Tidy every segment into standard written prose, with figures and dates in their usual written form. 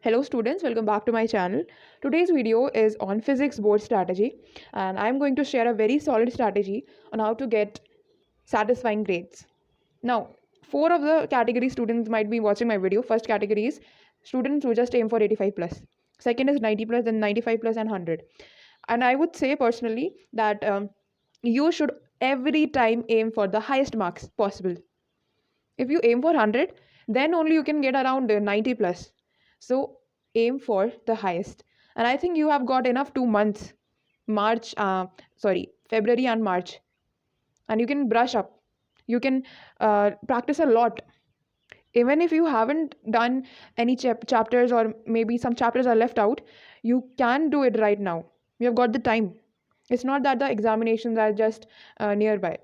Hello students, welcome back to my channel. Today's video is on physics board strategy and I'm going to share a very solid strategy on how to get satisfying grades. Now, four of the category students might be watching my video. First category is students who just aim for 85 plus. Second is 90 plus, then 95 plus and 100. And I would say personally that you should every time aim for the highest marks possible. If you aim for 100, then only you can get around 90 plus. So aim for the highest. And I think you have got enough 2 months, February and March. And you can brush up. You can practice a lot. Even if you haven't done any chapters or maybe some chapters are left out, you can do it right now. You have got the time. It's not that the examinations are just nearby.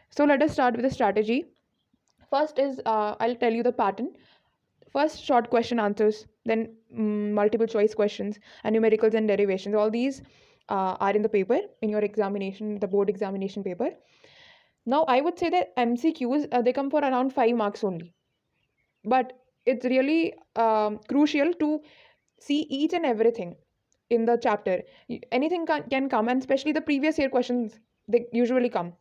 So let us start with the strategy. First is I'll tell you the pattern. First, short question answers, then multiple choice questions, and numericals and derivations. All these are in the paper, in your examination, the board examination paper. Now, I would say that MCQs, they come for around 5 marks only. But it's really crucial to see each and everything in the chapter. Anything can come, and especially the previous year questions, they usually come.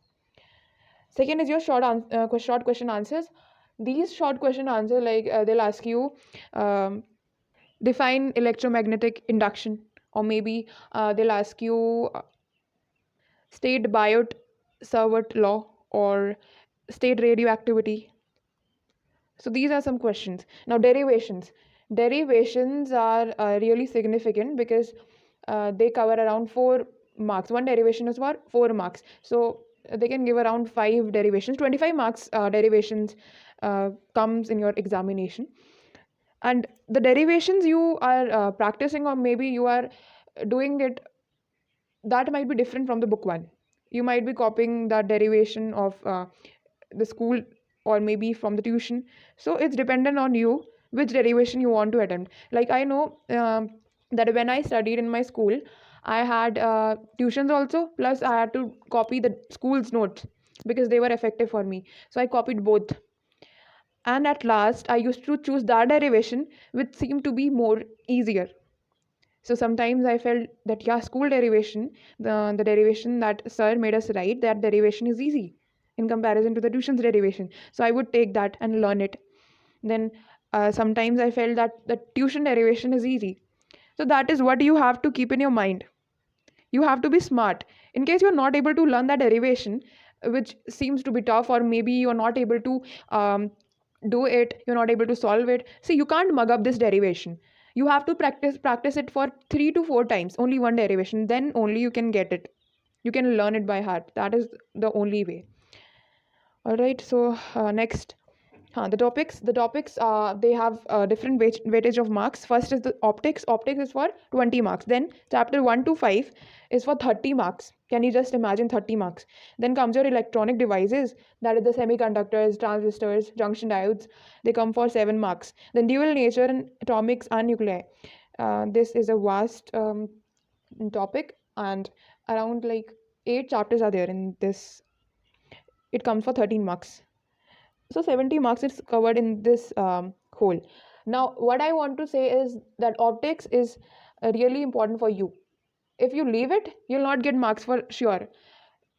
Second is your short question answers. These short question answer, like they'll ask you, define electromagnetic induction, or maybe they'll ask you state Biot Savart law or state radioactivity. So these are some questions. Now derivations are really significant because they cover around 4 marks. One derivation is for 4 marks, so they can give around 5 derivations. 25 marks derivations comes in your examination. And the derivations you are practicing, or maybe you are doing it, that might be different from the book one. You might be copying the derivation of the school or maybe from the tuition. So it's dependent on you which derivation you want to attempt. Like I know that when I studied in my school, I had tuitions also, plus I had to copy the school's notes because they were effective for me, so I copied both. And at last I used to choose that derivation which seemed to be more easier. So sometimes I felt that, yeah, school derivation, the derivation that sir made us write, that derivation is easy in comparison to the tuition's derivation. So I would take that and learn it. Then sometimes I felt that the tuition derivation is easy. So that is what you have to keep in your mind. You have to be smart. In case you're not able to learn that derivation, which seems to be tough, or maybe you're not able to do it, you're not able to solve it. See, you can't mug up this derivation. You have to practice it for 3 to 4 times, only one derivation, then only you can get it. You can learn it by heart. That is the only way. All right, so next, the topics they have different weightage of marks. First is the optics is for 20 marks. Then chapter 1 to 5 is for 30 marks. Can you just imagine 30 marks? Then comes your electronic devices, that is the semiconductors, transistors, junction diodes. They come for 7 marks. Then dual nature and atomics and nuclei. This is a vast topic, and around like 8 chapters are there in this. It comes for 13 marks. So 70 marks is covered in this whole. Now what I want to say is that optics is really important for you. If you leave it, you'll not get marks for sure.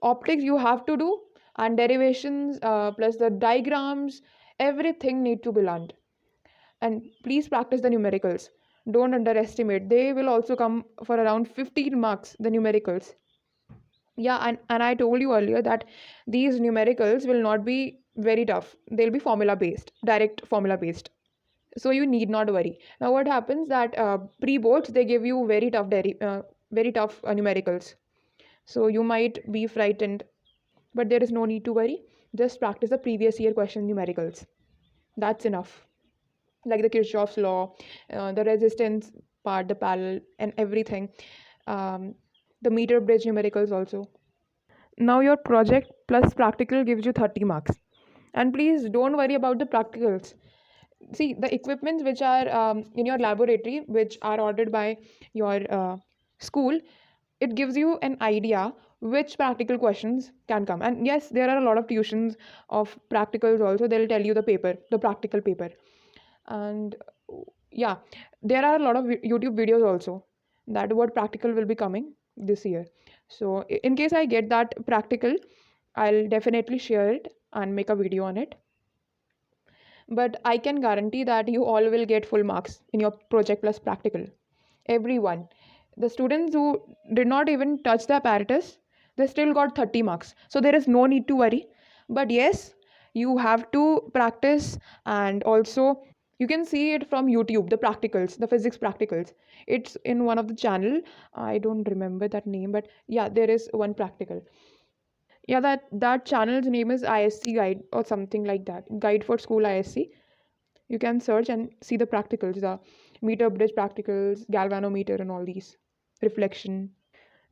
Optics you have to do, and derivations plus the diagrams, everything need to be learned. And please practice the numericals. Don't underestimate, they will also come for around 15 marks, the numericals. Yeah, and I told you earlier that these numericals will not be very tough. They'll be formula based, direct formula based. So you need not worry. Now what happens that pre-boards, they give you very tough numericals. So you might be frightened, but there is no need to worry. Just practice the previous year question numericals. That's enough. Like the Kirchhoff's law, the resistance part, the parallel, and everything. Um, the meter bridge numericals also. Now your project plus practical gives you 30 marks. And please don't worry about the practicals. See, the equipments which are in your laboratory, which are ordered by your school, it gives you an idea which practical questions can come. And yes, there are a lot of tuitions of practicals also. They'll tell you the practical paper. And Yeah, there are a lot of YouTube videos also that what practical will be coming this year. So in case I get that practical, I'll definitely share it and make a video on it. But I can guarantee that you all will get full marks in your project plus practical. Everyone. The students who did not even touch the apparatus, they still got 30 marks. So there is no need to worry. But yes, you have to practice, and also you can see it from YouTube, the practicals, the physics practicals. It's in one of the channel. I don't remember that name, but yeah, there is one practical. Yeah, that channel's name is ISC Guide or something like that. Guide for School ISC. You can search and see the practicals, the meter bridge practicals, galvanometer, and all these reflection.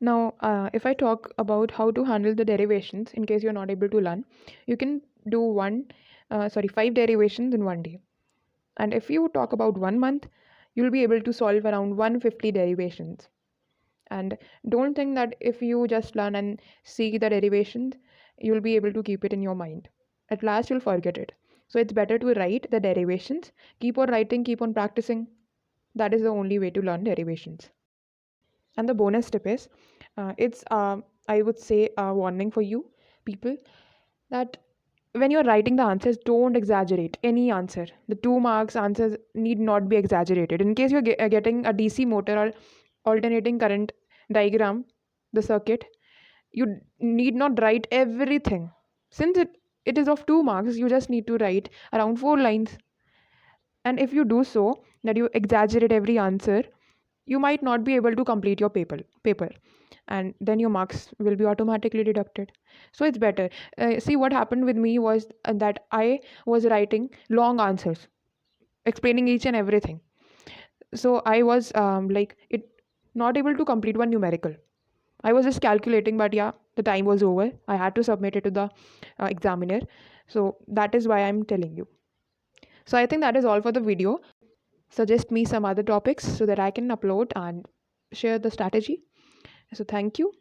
Now, if I talk about how to handle the derivations in case you're not able to learn, you can do five derivations in one day. And if you talk about 1 month, you'll be able to solve around 150 derivations. And don't think that if you just learn and see the derivations, you'll be able to keep it in your mind. At last, you'll forget it. So it's better to write the derivations. Keep on writing, keep on practicing. That is the only way to learn derivations. And the bonus tip is, it's I would say a warning for you people that when you're writing the answers, don't exaggerate any answer. The 2 marks answers need not be exaggerated. In case you're getting a DC motor or alternating current diagram, the circuit, you need not write everything. Since it is of 2 marks, you just need to write around 4 lines. And if you do so, that you exaggerate every answer, you might not be able to complete your paper, and then your marks will be automatically deducted. So it's better. See, what happened with me was that I was writing long answers explaining each and everything. So I was like it not able to complete one numerical. I was just calculating, but yeah, the time was over. I had to submit it to the examiner. So that is why I'm telling you. So I think that is all for the video. Suggest me some other topics so that I can upload and share the strategy. So thank you.